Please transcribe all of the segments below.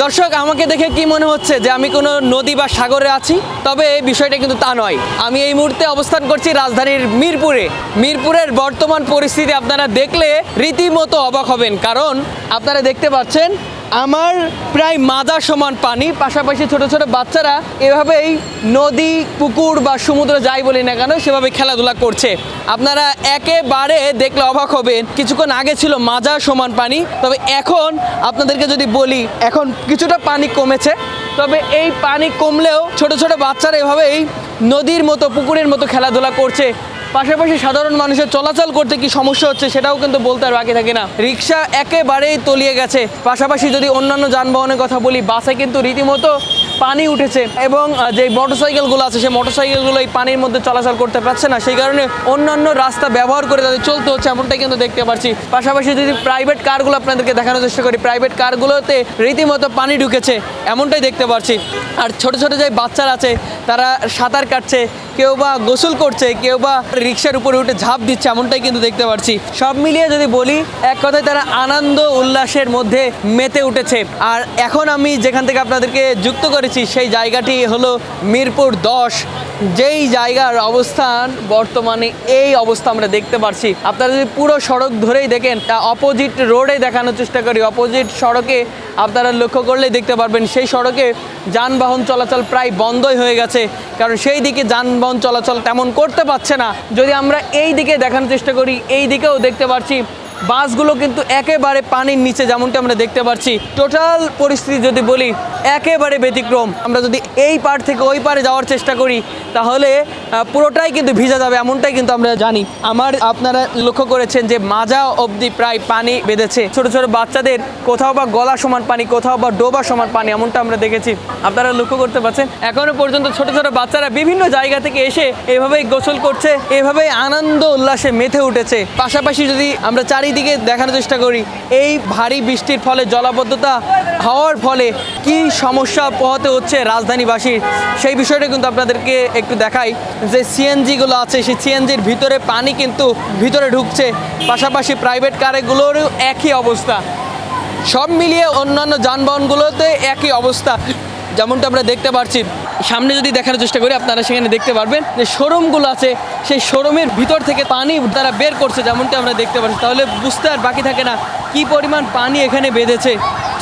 দর্শক আমাকে দেখে কি মনে হচ্ছে যে আমি কোনো নদী বা সাগরে আছি? তবে এই বিষয়টা কিন্তু তা নয়। আমি এই মুহূর্তে অবস্থান করছি রাজধানীর মিরপুরে। মিরপুরের বর্তমান পরিস্থিতি আপনারা দেখলে রীতিমতো অবাক হবেন, কারণ আপনারা দেখতে পাচ্ছেন আমার প্রায় মাজা সমান পানি, পাশাপাশি ছোট ছোট বাচ্চারা এভাবেই নদী, পুকুর বা সমুদ্র যাই বলি না কেন সেভাবে খেলাধুলা করছে। আপনারা একেবারে দেখলে অবাক হবেন, কিছুক্ষণ আগে ছিল মাজা সমান পানি, তবে এখন আপনাদেরকে যদি বলি এখন কিছুটা পানি কমেছে। তবে এই পানি কমলেও ছোট ছোট বাচ্চারা এভাবেই নদীর মতো, পুকুরের মতো খেলাধুলা করছে। পাশাপাশি সাধারণ মানুষের চলাচল করতে কি সমস্যা হচ্ছে সেটাও কিন্তু বলতে আর বাকি থাকে না। রিক্সা একেবারেই তলিয়ে গেছে। পাশাপাশি যদি অন্যান্য যানবাহনের কথা বলি, বাসে কিন্তু রীতিমতো পানি উঠেছে এবং যে মোটরসাইকেলগুলো আছে সেই মোটরসাইকেলগুলো এই পানির মধ্যে চলাচল করতে পারছে না, সেই কারণে অন্যান্য রাস্তা ব্যবহার করে তাদের চলতে হচ্ছে, এমনটাই কিন্তু দেখতে পাচ্ছি। পাশাপাশি যদি প্রাইভেট কারগুলো আপনাদেরকে দেখানোর চেষ্টা করি, প্রাইভেট কারগুলোতে রীতিমতো পানি ঢুকেছে, এমনটাই দেখতে পাচ্ছি। আর ছোট ছোট যে বাচ্চারা আছে তারা সাঁতার কাটছে, কেউ বা গোসল করছে, কেউ বা রিক্সার উপরে উঠে ঝাঁপ দিচ্ছে, এমনটাই কিন্তু দেখতে পাচ্ছি। সব মিলিয়ে যদি বলি, এক কথায় তারা আনন্দ উল্লাসের মধ্যে মেতে উঠেছে। আর এখন আমি যেখান থেকে আপনাদেরকে যুক্ত করেছি সেই জায়গাটি হলো মিরপুর 10, যেই জায়গার অবস্থান বর্তমানে এই অবস্থা আমরা দেখতে পাচ্ছি। আপনারা যদি পুরো সড়ক ধরেই দেখেন, অপোজিট রোডে দেখানোর চেষ্টা করি, অপোজিট সড়কে আপনারা লক্ষ্য করলেই দেখতে পারবেন সেই সড়কে যানবাহন চলাচল প্রায় বন্ধই হয়ে গেছে, কারণ সেই দিকে যানবাহন চলাচল তেমন করতে পারছে না। যদি আমরা এই দিকে দেখানোর চেষ্টা করি, এই দিকেও দেখতে পাচ্ছি বাসগুলো কিন্তু একেবারে পানির নিচে, যেমনটা আমরা দেখতে পাচ্ছি। টোটাল পরিস্থিতি যদি বলি একেবারে ব্যতিক্রম। আমরা যদি এই পার থেকে ওই পারে যাওয়ার চেষ্টা করি তাহলে পুরোটাই কিন্তু ভিজে যাবে, এমনটাই কিন্তু আমরা জানি। আপনারা লক্ষ্য করেছেন যে মাজা অবধি প্রায় পানি বেঁধেছে। ছোট ছোট বাচ্চাদের কোথাও বা গলা সমান পানি, কোথাও বা ডোবা সমান পানি, এমনটা আমরা দেখেছি। আপনারা লক্ষ্য করতে পারছেন এখনো পর্যন্ত ছোট ছোট বাচ্চারা বিভিন্ন জায়গা থেকে এসে এভাবেই গোসল করছে, এভাবেই আনন্দ উল্লাসে মেতে উঠেছে। পাশাপাশি যদি আমরা চারিদিকে দেখানোর চেষ্টা করি, এই ভারী বৃষ্টির ফলে জলাবদ্ধতা হওয়ার ফলে কি সমস্যা পোহাতে হচ্ছে রাজধানীবাসীর, সেই বিষয়টা কিন্তু আপনাদেরকে একটু দেখাই। যে সিএনজিগুলো আছে সেই সিএনজির ভিতরে পানি কিন্তু ভিতরে ঢুকছে, পাশাপাশি প্রাইভেট কারগুলোরও একই অবস্থা। সব মিলিয়ে অন্যান্য যানবাহনগুলোতে একই অবস্থা, যেমনটা আমরা দেখতে পাচ্ছি। সামনে যদি দেখানোর চেষ্টা করি আপনারা সেখানে দেখতে পারবেন যে শোরুমগুলো আছে, সেই শোরুমের ভিতর থেকে পানি তারা বের করছে, যেমনটা আমরা দেখতে পাচ্ছি। তাহলে বুঝতে আর বাকি থাকে না কি পরিমাণ পানি এখানে বেঁধেছে।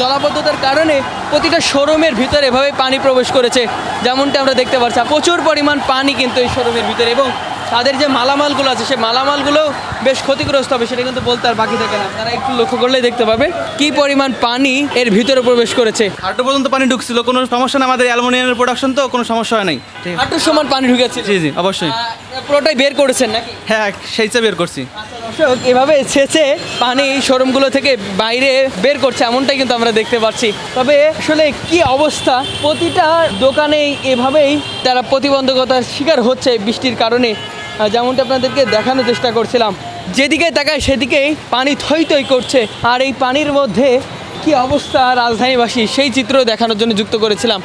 জলাবদ্ধতার কারণে প্রতিটা শোরুমের ভিতরে এভাবে পানি প্রবেশ করেছে, যেমনটা আমরা দেখতে পাচ্ছি। প্রচুর পরিমাণ পানি কিন্তু এই শোরুমের ভিতরে, এবং তাদের যে মালামালগুলো আছে সেই মালামালগুলোও বেশ ক্ষতিগ্রস্ত হবে, সেটা কিন্তু বলতে আর বাকি থাকে না। তারা একটু লক্ষ্য করলেই দেখতে পাবে কি পরিমাণ পানি এর ভিতরে প্রবেশ করেছে। হাঁটু পর্যন্ত পানি ঢুকছিল, কোনো সমস্যা না। আমাদের অ্যালুমিনিয়ামের প্রোডাকশন তো কোনো সমস্যা হয় নাই। হাঁটুর সমান পানি ঢুকেছে? জি জি অবশ্যই। পুরোটাই বের করেছেন নাকি? হ্যাঁ, সেই চেয়ে বের করছি। দর্শক এভাবে ছেঁচে পানি শোরুমগুলো থেকে বাইরে বের করছে, এমনটাই কিন্তু আমরা দেখতে পাচ্ছি। তবে আসলে কি অবস্থা, প্রতিটা দোকানেই এভাবেই তারা প্রতিবন্ধকতার শিকার হচ্ছে বৃষ্টির কারণে। যেমনটা আপনাদেরকে দেখানোর চেষ্টা করছিলাম, যেদিকে তাকায় সেদিকেই পানি থই থই করছে। আর এই পানির মধ্যে কি অবস্থা রাজধানীবাসী, সেই চিত্র দেখানোর জন্য যুক্ত করেছিলাম।